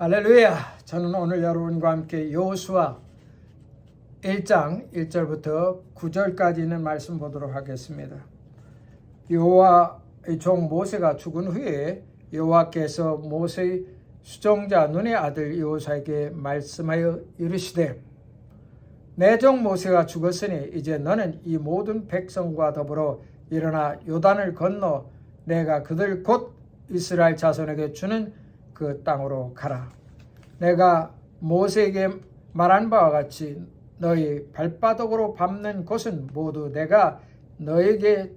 할렐루야! 저는 오늘 여러분과 함께 여호수아 1장 1절부터 9절까지 있는 말씀 보도록 하겠습니다. 여호와의 종 모세가 죽은 후에 여호와께서 모세의 수종자 눈의 아들 여호수아에게 말씀하여 이르시되 내 종 모세가 죽었으니 이제 너는 이 모든 백성과 더불어 일어나 요단을 건너 내가 그들 곧 이스라엘 자손에게 주는 그 땅으로 가라. 내가 모세에게 말한 바와 같이 너희 발바닥으로 밟는 곳은 모두 내가 너에게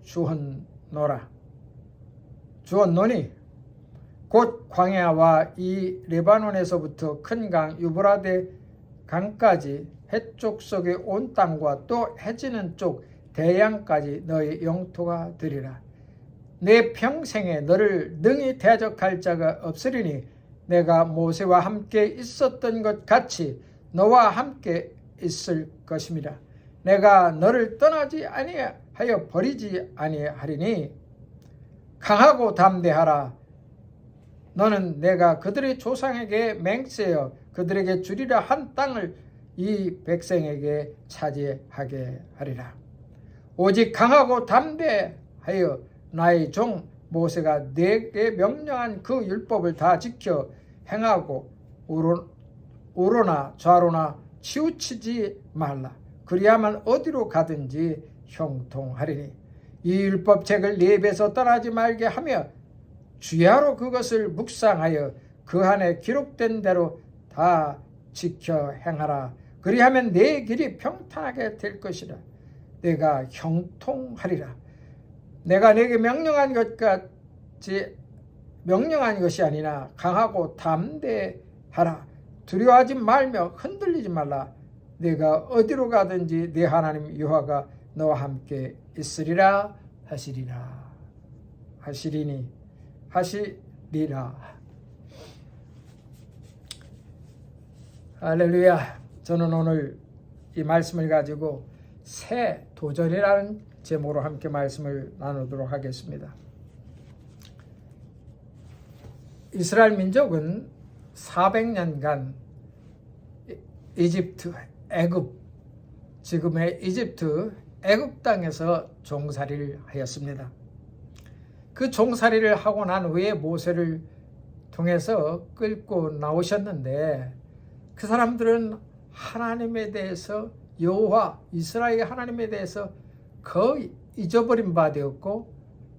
주었노니 곧 광야와 이 레바논에서부터 큰 강 유브라데 강까지 해쪽 속의 온 땅과 또 해지는 쪽 대양까지 너희 영토가 되리라. 내 평생에 너를 능히 대적할 자가 없으리니 내가 모세와 함께 있었던 것 같이 너와 함께 있을 것입니다. 내가 너를 떠나지 아니하여 버리지 아니하리니 강하고 담대하라. 너는 내가 그들의 조상에게 맹세하여 그들에게 주리라 한 땅을 이 백성에게 차지하게 하리라. 오직 강하고 담대하여 나의 종 모세가 내게 명령한 그 율법을 다 지켜 행하고 우로나 좌로나 치우치지 말라. 그리하면 어디로 가든지 형통하리니 이 율법책을 네 입에서 떠나지 말게 하며 주야로 그것을 묵상하여 그 안에 기록된 대로 다 지켜 행하라. 그리하면 내 길이 평탄하게 될 것이라. 내가 형통하리라. 내가 내게 명령한 것이 아니라 강하고 담대하라. 두려워하지 말며 흔들리지 말라. 내가 어디로 가든지 내 하나님 여호와가 너와 함께 있으리라 하시리라. 할렐루야. 저는 오늘 이 말씀을 가지고 새 도전이라는 제목으로 함께 말씀을 나누도록 하겠습니다. 이스라엘 민족은 400년간 지금의 이집트 애굽 땅에서 종살이를 하였습니다. 그 종살이를 하고 난 후에 모세를 통해서 끌고 나오셨는데 그 사람들은 하나님에 대해서 여호와 이스라엘 하나님에 대해서 거의 잊어버린 바 되었고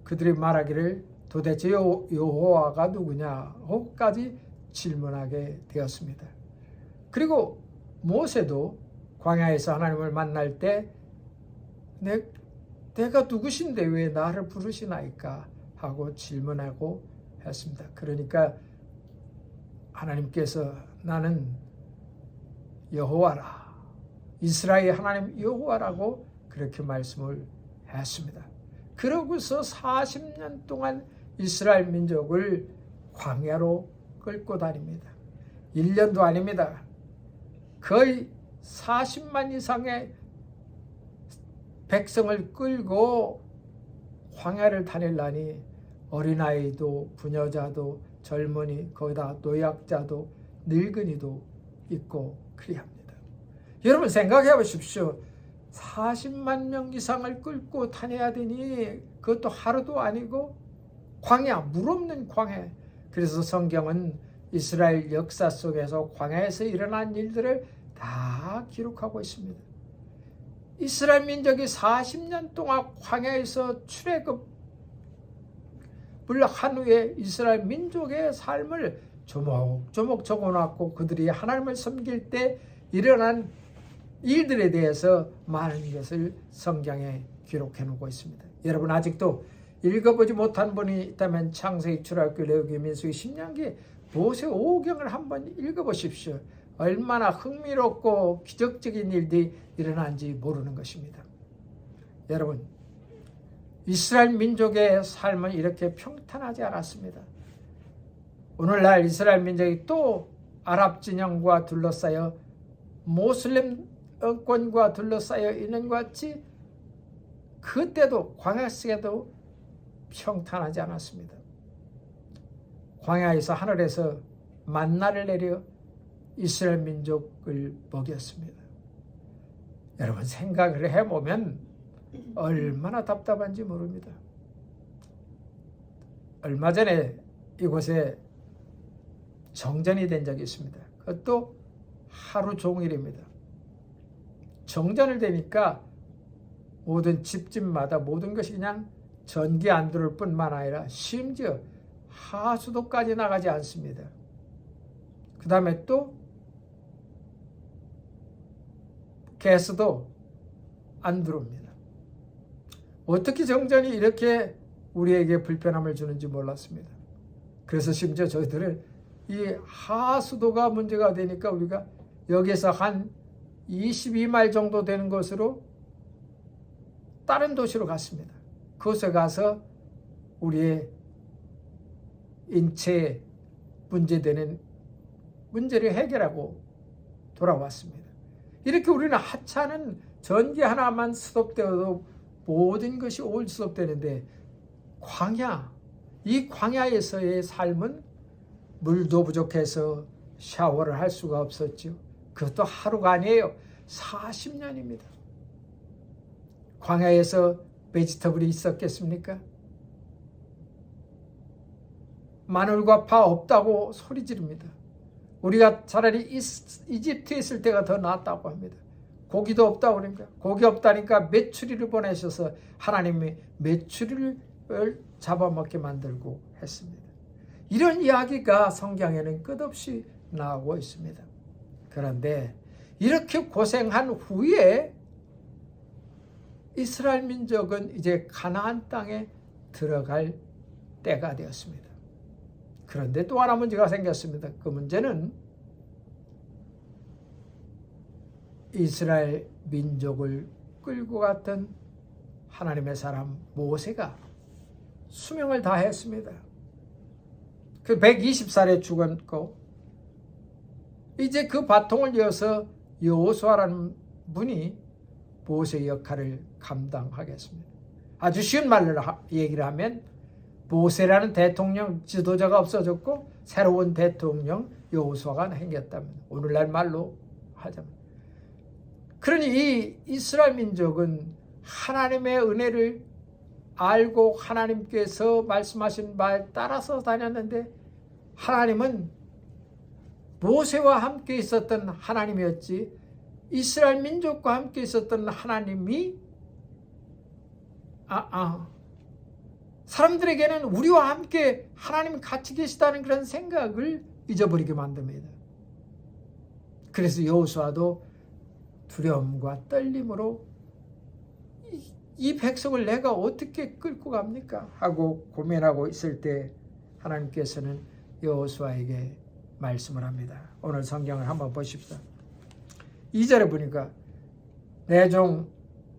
그들이 말하기를 도대체 여호와가 누구냐고까지 질문하게 되었습니다. 그리고 모세도 광야에서 하나님을 만날 때 내가 누구신데 왜 나를 부르시나이까 하고 질문하고 했습니다. 그러니까 하나님께서 나는 여호와라, 이스라엘 하나님 여호와라고 그렇게 말씀을 했습니다. 그러고서 40년 동안 이스라엘 민족을 광야로 끌고 다닙니다. 1년도 아닙니다. 거의 40만 이상의 백성을 끌고 광야를 다닐라니 어린아이도 부녀자도 젊은이 거기다 노약자도 늙은이도 있고 그리합니다. 여러분 생각해 보십시오. 40만 명 이상을 끌고 다녀야 되니 그것도 하루도 아니고 광야, 물 없는 광야. 그래서 성경은 이스라엘 역사 속에서 광야에서 일어난 일들을 다 기록하고 있습니다. 이스라엘 민족이 40년 동안 광야에서 출애굽을 한 후에 이스라엘 민족의 삶을 조목조목 적어놨고 그들이 하나님을 섬길 때 일어난 일들에 대해서 많은 것을 성경에 기록해 놓고 있습니다. 여러분 아직도 읽어보지 못한 분이 있다면 창세기, 출애굽기, 레위기, 민수기, 신명기, 모세 오경을 한번 읽어보십시오. 얼마나 흥미롭고 기적적인 일들이 일어난지 모르는 것입니다. 여러분 이스라엘 민족의 삶은 이렇게 평탄하지 않았습니다. 오늘날 이스라엘 민족이 또 아랍 진영과 둘러싸여 모슬렘 정권과 둘러싸여 있는 것 같이 그때도 광야 속에도 평탄하지 않았습니다. 광야에서 하늘에서 만나를 내려 이스라엘 민족을 먹였습니다. 여러분 생각을 해보면 얼마나 답답한지 모릅니다. 얼마 전에 이곳에 정전이 된 적이 있습니다. 그것도 하루 종일입니다. 정전을 되니까 모든 집집마다 모든 것이 그냥 전기 안 들어올 뿐만 아니라 심지어 하수도까지 나가지 않습니다. 그 다음에 또 가스도 안 들어옵니다. 어떻게 정전이 이렇게 우리에게 불편함을 주는지 몰랐습니다. 그래서 심지어 저희들은 이 하수도가 문제가 되니까 우리가 여기서 한 22마일 정도 되는 곳으로 다른 도시로 갔습니다. 그곳에 가서 우리의 인체에 문제되는 문제를 해결하고 돌아왔습니다. 이렇게 우리는 하찮은 전기 하나만 스톱되어도 모든 것이 올 스톱되는데 이 광야에서의 삶은 물도 부족해서 샤워를 할 수가 없었죠. 그것도 하루가 아니에요. 40년입니다. 광야에서 베지터블이 있었겠습니까? 마늘과 파 없다고 소리 지릅니다. 우리가 차라리 이집트에 있을 때가 더 낫다고 합니다. 고기도 없다고 그러니까. 고기 없다니까 메추리를 보내셔서 하나님이 메추리를 잡아먹게 만들고 했습니다. 이런 이야기가 성경에는 끝없이 나오고 있습니다. 그런데 이렇게 고생한 후에 이스라엘 민족은 이제 가나안 땅에 들어갈 때가 되었습니다. 그런데 또 하나 문제가 생겼습니다. 그 문제는 이스라엘 민족을 끌고 갔던 하나님의 사람 모세가 수명을 다했습니다. 그 120살에 죽었고 이제 그 바통을 이어서 여호수아라는 분이 모세의 역할을 감당하겠습니다. 아주 쉬운 말로 얘기를 하면 모세라는 대통령 지도자가 없어졌고 새로운 대통령 여호수아가 생겼답니다. 오늘날 말로 하자면. 그러니 이 이스라엘 민족은 하나님의 은혜를 알고 하나님께서 말씀하신 말 따라서 다녔는데 하나님은 모세와 함께 있었던 하나님이었지 이스라엘 민족과 함께 있었던 하나님이 사람들에게는 우리와 함께 하나님 같이 계시다는 그런 생각을 잊어버리게 만듭니다. 그래서 여호수아도 두려움과 떨림으로 이 백성을 내가 어떻게 끌고 갑니까? 하고 고민하고 있을 때 하나님께서는 여호수아에게 말씀을 합니다. 오늘 성경을 한번 보십시오. 2절에 보니까 내 종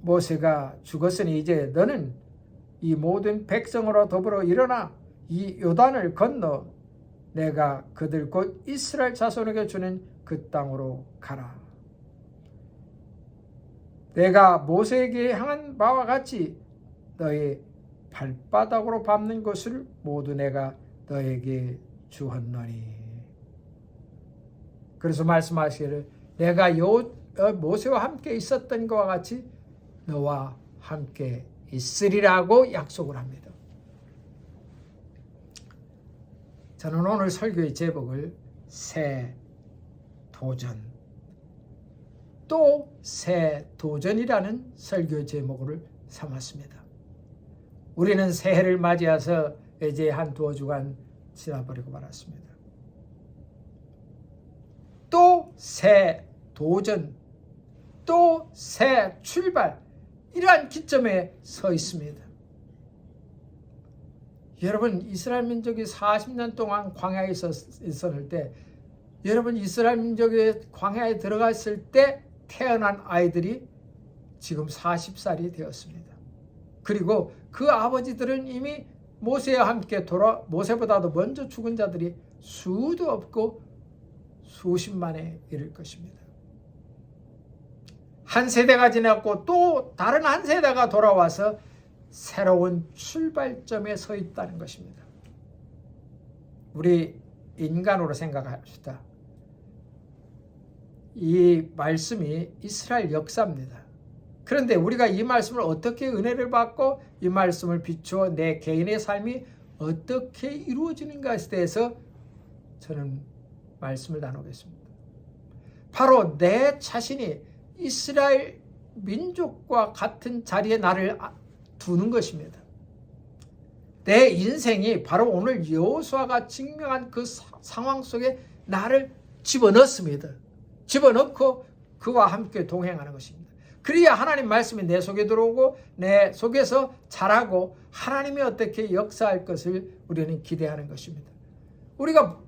모세가 죽었으니 이제 너는 이 모든 백성으로 더불어 일어나 이 요단을 건너 내가 그들 곧 이스라엘 자손에게 주는 그 땅으로 가라. 내가 모세에게 향한 바와 같이 너의 발바닥으로 밟는 것을 모두 내가 너에게 주었노니. 그래서 말씀하시기를 내가 모세와 함께 있었던 것과 같이 너와 함께 있으리라고 약속을 합니다. 저는 오늘 설교의 제목을 새 도전 또 새 도전이라는 설교 제목을 삼았습니다. 우리는 새해를 맞이해서 이제 한 두어 주간 지나버리고 말았습니다. 또 새 도전, 또 새 출발, 이러한 기점에 서 있습니다. 여러분, 이스라엘 민족이 40년 동안 광야에 있었을 때, 여러분 이스라엘 민족이 광야에 들어갔을 때 태어난 아이들이 지금 40살이 되었습니다. 그리고 그 아버지들은 이미 모세와 함께 모세보다도 먼저 죽은 자들이 수도 없고 수십만에 이를 것입니다. 한 세대가 지났고 또 다른 한 세대가 돌아와서 새로운 출발점에 서 있다는 것입니다. 우리 인간으로 생각합시다. 이 말씀이 이스라엘 역사입니다. 그런데 우리가 이 말씀을 어떻게 은혜를 받고 이 말씀을 비추어 내 개인의 삶이 어떻게 이루어지는가에 대해서 저는 말씀을 나누겠습니다. 바로 내 자신이 이스라엘 민족과 같은 자리에 나를 두는 것입니다. 내 인생이 바로 오늘 여호수아가 증명한 그 상황 속에 나를 집어넣습니다. 집어넣고 그와 함께 동행하는 것입니다. 그래야 하나님 말씀이 내 속에 들어오고 내 속에서 자라고 하나님이 어떻게 역사할 것을 우리는 기대하는 것입니다. 우리가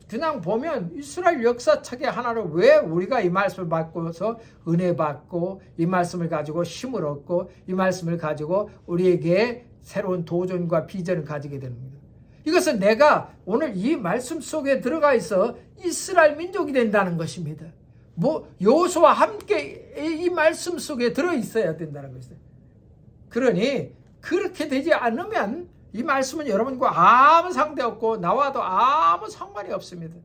그냥 보면 이스라엘 역사책의 하나를 왜 우리가 이 말씀을 받고서 은혜 받고 이 말씀을 가지고 힘을 얻고 이 말씀을 가지고 우리에게 새로운 도전과 비전을 가지게 됩니다. 이것은 내가 오늘 이 말씀 속에 들어가 있어 이스라엘 민족이 된다는 것입니다. 여호수아와 함께 이 말씀 속에 들어 있어야 된다는 것이죠. 그러니 그렇게 되지 않으면 이 말씀은 여러분과 아무 상관없고 나와도 아무 상관이 없습니다.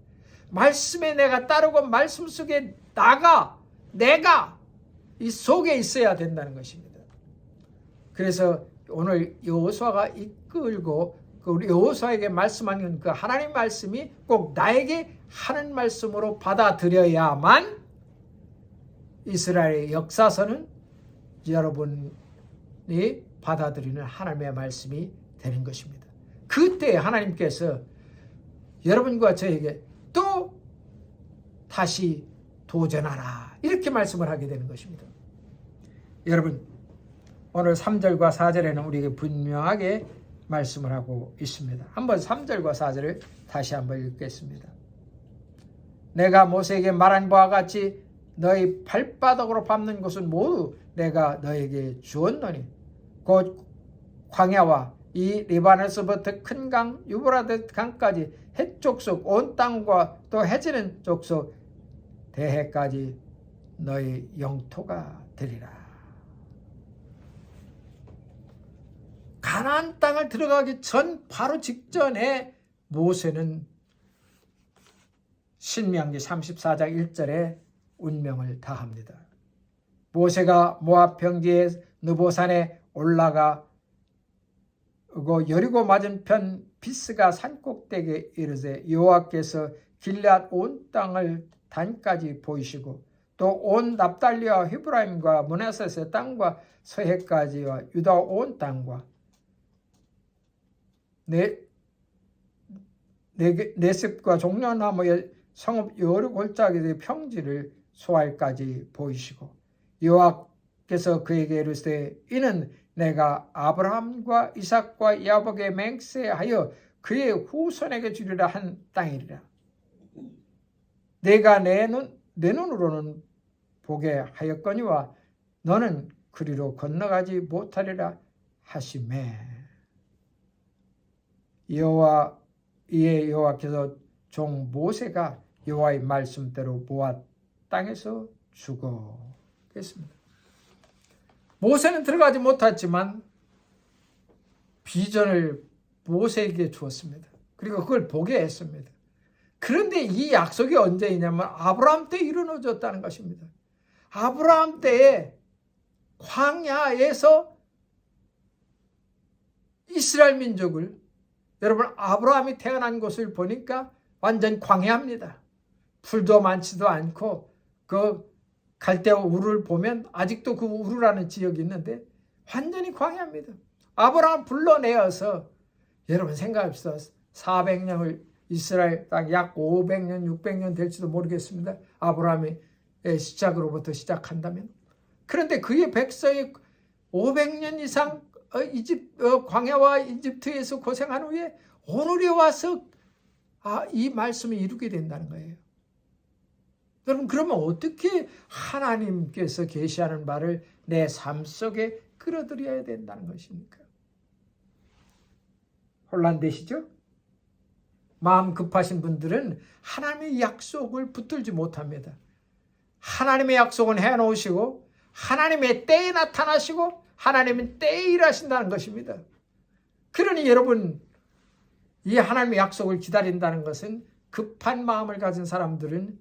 말씀에 내가 따르고 말씀 속에 내가 이 속에 있어야 된다는 것입니다. 그래서 오늘 여호수아가 이끌고 우리 여호수아에게 말씀하는 그 하나님 말씀이 꼭 나에게 하는 말씀으로 받아들여야만 이스라엘의 역사서는 여러분이 받아들이는 하나님의 말씀이 되는 것입니다. 그때 하나님께서 여러분과 저에게 또 다시 도전하라 이렇게 말씀을 하게 되는 것입니다. 여러분 오늘 3절과 4절에는 우리에게 분명하게 말씀을 하고 있습니다. 한번 3절과 4절을 다시 한번 읽겠습니다. 내가 모세에게 말한 바와 같이 너희 발바닥으로 밟는 곳은 모두 내가 너에게 주었노니 곧 광야와 이 리바논에서부터 큰 강 유브라데 강까지 해족속 온 땅과 또 해지는 족속 대해까지 너희 영토가 되리라. 가나안 땅을 들어가기 전 바로 직전에 모세는 신명기 34장 1절에 운명을 다합니다. 모세가 모압 평지의 느보산에 올라가 여리고 맞은편 비스가 산꼭대기에 이르되 여호와께서 길앗 온 땅을 단까지 보이시고 또 온 납달리와 헤브라임과 므낫세의 땅과 서해까지와 유다 온 땅과 네습과 종려나무의 성읍 여러 골짜기의 평지를 소알까지 보이시고 여호와께서 그에게 이르시되 이는 내가 아브라함과 이삭과 야곱에게 맹세하여 그의 후손에게 주리라 한 땅이리라. 내가 내 눈으로는 보게 하였거니와 너는 그리로 건너가지 못하리라 하시매. 이에 여호와께서 종 모세가 여호와의 말씀대로 모압 땅에서 죽었습니다. 모세는 들어가지 못했지만 비전을 모세에게 주었습니다. 그리고 그걸 보게 했습니다. 그런데 이 약속이 언제이냐면 아브라함 때 이루어졌다는 것입니다. 아브라함 때에 광야에서 이스라엘 민족을 여러분 아브라함이 태어난 곳을 보니까 완전 광야입니다. 풀도 많지도 않고 그 갈대아 우르를 보면 아직도 그 우르라는 지역이 있는데 완전히 광야입니다. 아브라함 불러내어서 여러분 생각합시다. 400년을 이스라엘 땅 약 500년 600년 될지도 모르겠습니다. 아브라함의 시작으로부터 시작한다면. 그런데 그의 백성이 500년 이상 광야와 이집트에서 고생한 후에 오늘에 와서 이 말씀을 이루게 된다는 거예요. 여러분 그러면 어떻게 하나님께서 계시하는 말을 내 삶 속에 끌어들여야 된다는 것입니까? 혼란되시죠? 마음 급하신 분들은 하나님의 약속을 붙들지 못합니다. 하나님의 약속은 해놓으시고 하나님의 때에 나타나시고 하나님은 때에 일하신다는 것입니다. 그러니 여러분 이 하나님의 약속을 기다린다는 것은 급한 마음을 가진 사람들은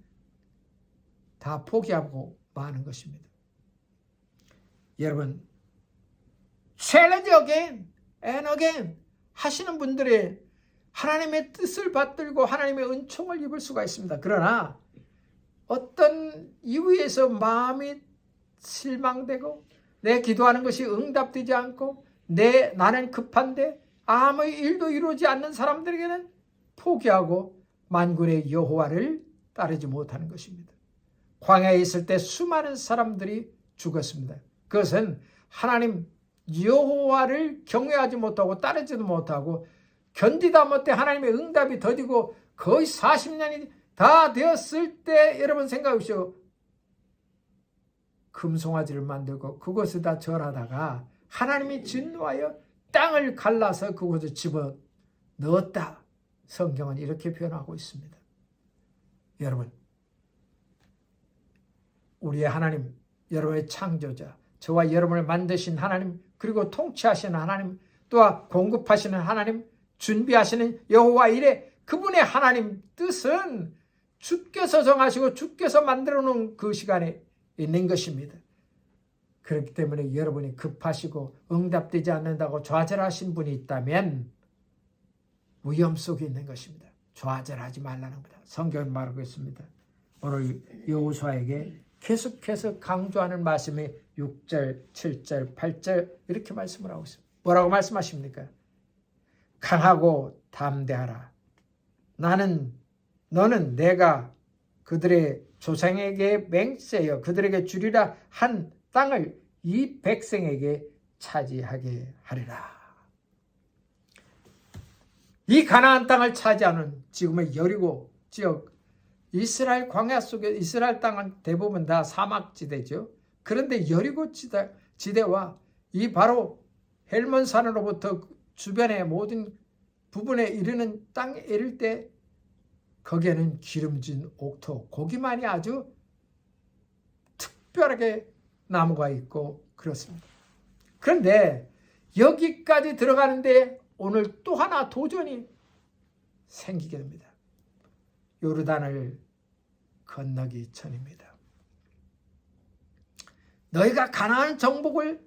다 포기하고 마는 것입니다. 여러분, challenge again and again 하시는 분들의 하나님의 뜻을 받들고 하나님의 은총을 입을 수가 있습니다. 그러나 어떤 이유에서 마음이 실망되고 내 기도하는 것이 응답되지 않고 나는 급한데 아무 일도 이루어지 않는 사람들에게는 포기하고 만군의 여호와를 따르지 못하는 것입니다. 광야에 있을 때 수많은 사람들이 죽었습니다. 그것은 하나님 여호와를 경외하지 못하고 따르지도 못하고 견디다 못해 하나님의 응답이 더디고 거의 40년이 다 되었을 때 여러분 생각하십시오. 금송아지를 만들고 그곳에다 절하다가 하나님이 진노하여 땅을 갈라서 그곳에 집어 넣었다. 성경은 이렇게 표현하고 있습니다. 여러분, 우리의 하나님, 여러분의 창조자, 저와 여러분을 만드신 하나님, 그리고 통치하시는 하나님, 또한 공급하시는 하나님, 준비하시는 여호와 이레, 그분의 하나님 뜻은 주께서 정하시고 주께서 만들어 놓은 그 시간에 있는 것입니다. 그렇기 때문에 여러분이 급하시고 응답되지 않는다고 좌절하신 분이 있다면 위험 속에 있는 것입니다. 좌절하지 말라는 겁니다. 성경은 말하고 있습니다. 오늘 여호수아에게 계속해서 강조하는 말씀이 6절, 7절, 8절 이렇게 말씀을 하고 있습니다. 뭐라고 말씀하십니까? 강하고 담대하라. 너는 내가 그들의 조상에게 맹세하여 그들에게 주리라 한 땅을 이 백성에게 차지하게 하리라. 이 가나안 땅을 차지하는 지금의 여리고 지역, 이스라엘 광야 속에 이스라엘 땅은 대부분 다 사막지대죠. 그런데 여리고 지대와 이 바로 헬몬산으로부터 주변의 모든 부분에 이르는 땅에 이를 때 거기에는 기름진 옥토, 고기만이 아주 특별하게 나무가 있고 그렇습니다. 그런데 여기까지 들어가는데 오늘 또 하나 도전이 생기게 됩니다. 요르단을 건너기 전입니다. 너희가 가나안 정복을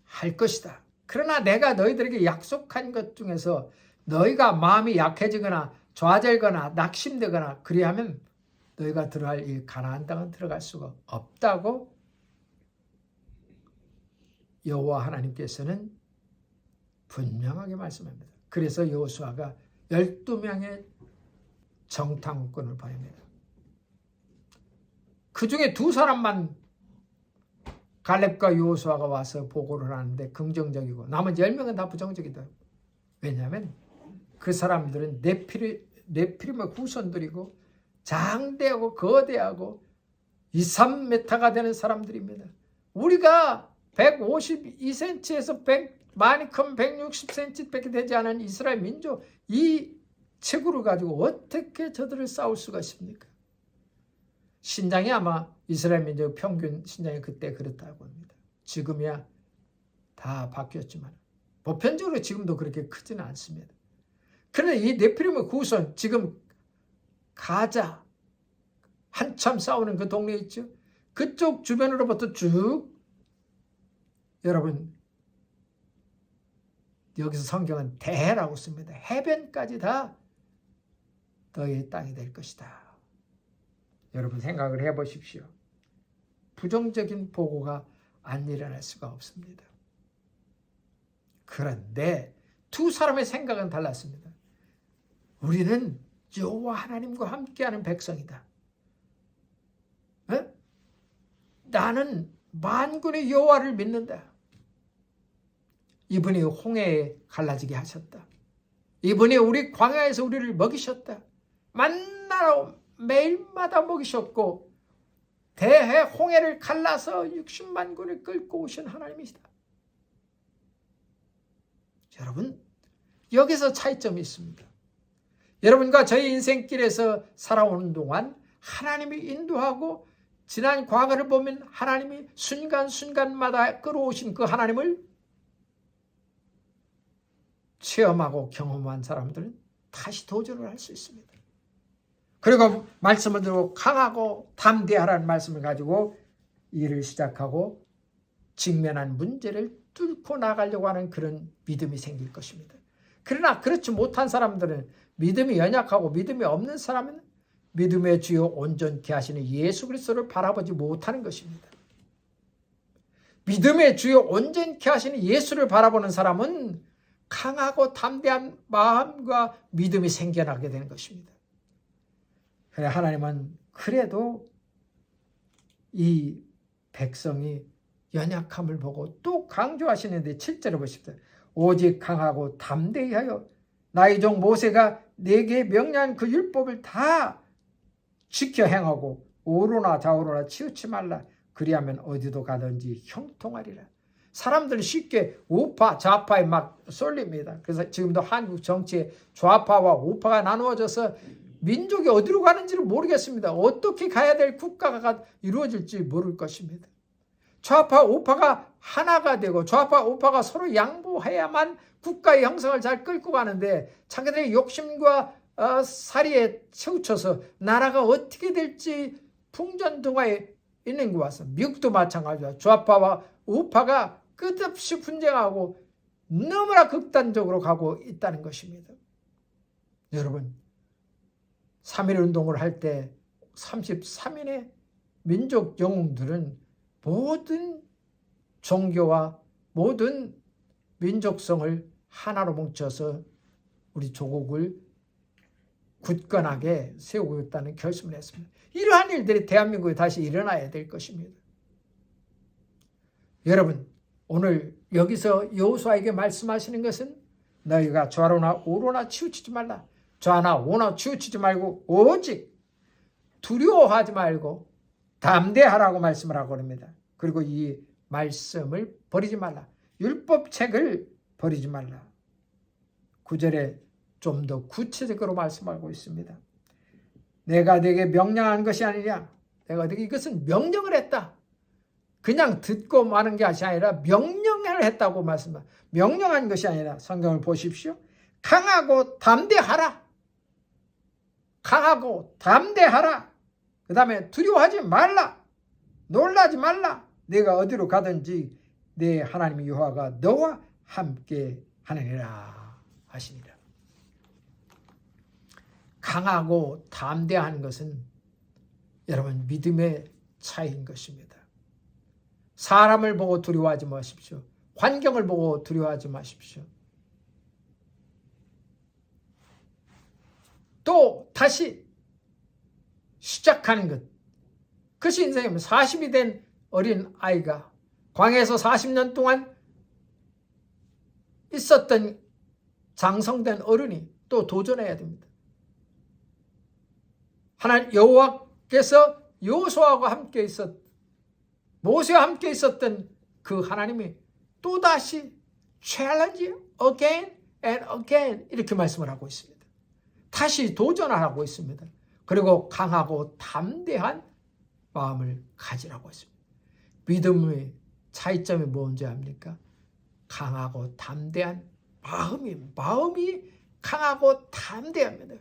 할 것이다. 그러나 내가 너희들에게 약속한 것 중에서 너희가 마음이 약해지거나 좌절거나 낙심되거나 그리하면 너희가 들어갈 이 가나안 땅은 들어갈 수가 없다고 여호와 하나님께서는 분명하게 말씀합니다. 그래서 여호수아가 12명의 정탐꾼을 보냅니다. 그 중에 2사람만 갈렙과 여호수아가 와서 보고를 하는데 긍정적이고 나머지 10명은 다 부정적이다. 왜냐하면 그 사람들은 네피림의 후손들이고 장대하고 거대하고 2, 3m가 되는 사람들입니다. 우리가 152cm에서 많이 큰 160cm밖에 되지 않은 이스라엘 민족, 이 체구를 가지고 어떻게 저들을 싸울 수가 있습니까? 신장이 아마 이스라엘 민족 평균 신장이 그때 그렇다고 합니다. 지금이야 다 바뀌었지만 보편적으로 지금도 그렇게 크지는 않습니다. 그런데 이 네피림의 후손, 지금 가자 한참 싸우는 그 동네 있죠? 그쪽 주변으로부터 쭉 여러분 여기서 성경은 대해라고 씁니다. 해변까지 다 너희의 땅이 될 것이다. 여러분 생각을 해보십시오. 부정적인 보고가 안 일어날 수가 없습니다. 그런데 2사람의 생각은 달랐습니다. 우리는 여호와 하나님과 함께하는 백성이다. 나는 만군의 여호와를 믿는다. 이분이 홍해에 갈라지게 하셨다. 이분이 우리 광야에서 우리를 먹이셨다. 만나로 매일마다 먹이셨고 대해 홍해를 갈라서 60만 군을 끌고 오신 하나님이시다. 여러분, 여기서 차이점이 있습니다. 여러분과 저희 인생길에서 살아오는 동안 하나님이 인도하고 지난 과거를 보면 하나님이 순간순간마다 끌어오신 그 하나님을 체험하고 경험한 사람들은 다시 도전을 할 수 있습니다. 그리고 말씀을 들고 강하고 담대하라는 말씀을 가지고 일을 시작하고 직면한 문제를 뚫고 나가려고 하는 그런 믿음이 생길 것입니다. 그러나 그렇지 못한 사람들은, 믿음이 연약하고 믿음이 없는 사람은 믿음의 주요 온전케 하시는 예수 그리스도를 바라보지 못하는 것입니다. 믿음의 주요 온전케 하시는 예수를 바라보는 사람은 강하고 담대한 마음과 믿음이 생겨나게 되는 것입니다. 그래, 하나님은 그래도 이 백성이 연약함을 보고 또 강조하시는데 7절을 보십시오. 오직 강하고 담대히 하여 나의 종 모세가 내게 명령한 그 율법을 다 지켜 행하고 오로나 좌우로나 치우치 말라. 그리하면 어디도 가든지 형통하리라. 사람들이 쉽게 우파 좌파에 막 쏠립니다. 그래서 지금도 한국 정치에 좌파와 우파가 나누어져서 민족이 어디로 가는지를 모르겠습니다. 어떻게 가야 될 국가가 이루어질지 모를 것입니다. 좌파 우파가 하나가 되고 좌파 우파가 서로 양보해야만 국가의 형성을 잘 끌고 가는데 자기들의 욕심과 사리에 치우쳐서 나라가 어떻게 될지 풍전등화에 있는 것 같습니다. 미국도 마찬가지죠. 좌파와 우파가 끝없이 분쟁하고 너무나 극단적으로 가고 있다는 것입니다. 여러분, 3.1 운동을 할 때 33인의 민족 영웅들은 모든 종교와 모든 민족성을 하나로 뭉쳐서 우리 조국을 굳건하게 세우고 있다는 결심을 했습니다. 이러한 일들이 대한민국에 다시 일어나야 될 것입니다. 여러분, 오늘 여기서 여호수아에게 말씀하시는 것은 너희가 좌로나 우로나 치우치지 말라. 좌나 우나 치우치지 말고 오직 두려워하지 말고 담대하라고 말씀을 하고 있습니다. 그리고 이 말씀을 버리지 말라. 율법책을 버리지 말라. 9절에 좀 더 구체적으로 말씀하고 있습니다. 내가 네게 명령한 것이 아니냐. 내가 네게 이것은 명령을 했다. 그냥 듣고 마는 게 아니라 명령을 했다고 말씀합니다. 명령한 것이 아니라 성경을 보십시오. 강하고 담대하라. 강하고 담대하라. 그 다음에 두려워하지 말라. 놀라지 말라. 내가 어디로 가든지 내 하나님 여호와가 너와 함께 하느니라 하시니라. 강하고 담대한 것은 여러분 믿음의 차이인 것입니다. 사람을 보고 두려워하지 마십시오. 환경을 보고 두려워하지 마십시오. 또 다시 시작하는 것. 그것이 인생입니다. 40이 된 어린 아이가 광야에서 40년 동안 있었던 장성된 어른이 또 도전해야 됩니다. 하나님 여호와께서 여호수아와 함께 모세와 함께 있었던 그 하나님이 또다시 challenge again and again 이렇게 말씀을 하고 있습니다. 다시 도전하고 있습니다. 그리고 강하고 담대한 마음을 가지라고 했습니다. 믿음의 차이점이 뭔지 압니까? 강하고 담대한 마음이 강하고 담대합니다.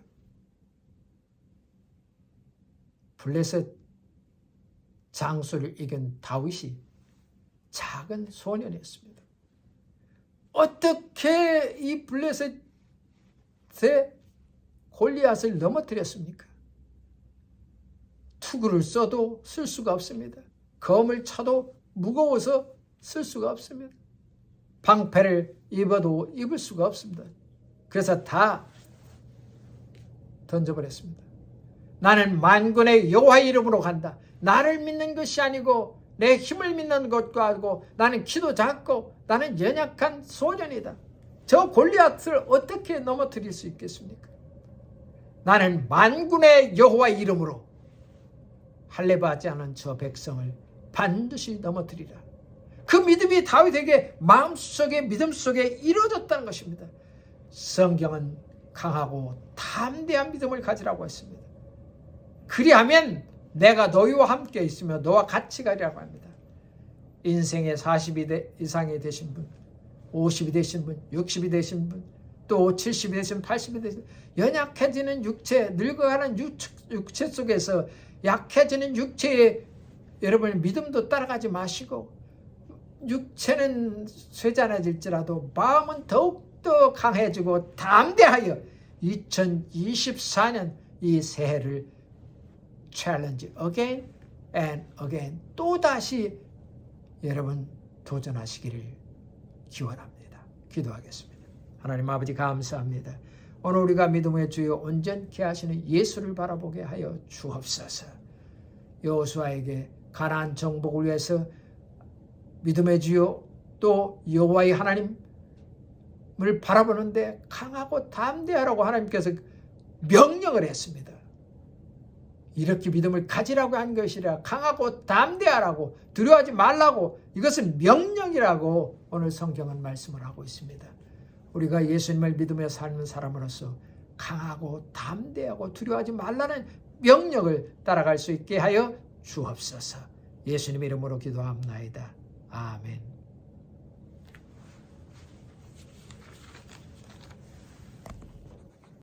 블레셋 장수를 이긴 다윗이 작은 소년이었습니다. 어떻게 이 블레셋의 골리앗을 넘어뜨렸습니까? 투구를 써도 쓸 수가 없습니다. 검을 차도 무거워서 쓸 수가 없습니다. 방패를 입어도 입을 수가 없습니다. 그래서 다 던져버렸습니다. 나는 만군의 여호와의 이름으로 간다. 나를 믿는 것이 아니고 내 힘을 믿는 것과 아니고 나는 키도 작고 나는 연약한 소년이다. 저 골리앗을 어떻게 넘어뜨릴 수 있겠습니까? 나는 만군의 여호와의 이름으로 할례받지 않은 저 백성을 반드시 넘어뜨리라. 그 믿음이 다윗에게 마음속에 믿음 속에 이루어졌다는 것입니다. 성경은 강하고 담대한 믿음을 가지라고 했습니다. 그리하면 내가 너희와 함께 있으며 너와 같이 가리라고 합니다. 인생의 40이 이상이 되신 분, 50이 되신 분, 60이 되신 분, 또 70이 되시면 80이 되시면 연약해지는 육체, 늙어가는 육체 속에서 약해지는 육체에 여러분 믿음도 따라가지 마시고 육체는 쇠잔해질지라도 마음은 더욱더 강해지고 담대하여 2024년 이 새해를 챌린지 again and again 또다시 여러분 도전하시기를 기원합니다. 기도하겠습니다. 하나님 아버지 감사합니다. 오늘 우리가 믿음의 주요 온전케 하시는 예수를 바라보게 하여 주옵소서. 여호수아에게 가나안 정복을 위해서 믿음의 주요 또 여호와의 하나님을 바라보는데 강하고 담대하라고 하나님께서 명령을 했습니다. 이렇게 믿음을 가지라고 한 것이라 강하고 담대하라고 두려워하지 말라고 이것은 명령이라고 오늘 성경은 말씀을 하고 있습니다. 우리가 예수님을 믿으며 삶은 사람으로서 강하고 담대하고 두려워하지 말라는 명령을 따라갈 수 있게 하여 주옵소서. 예수님 이름으로 기도합나이다.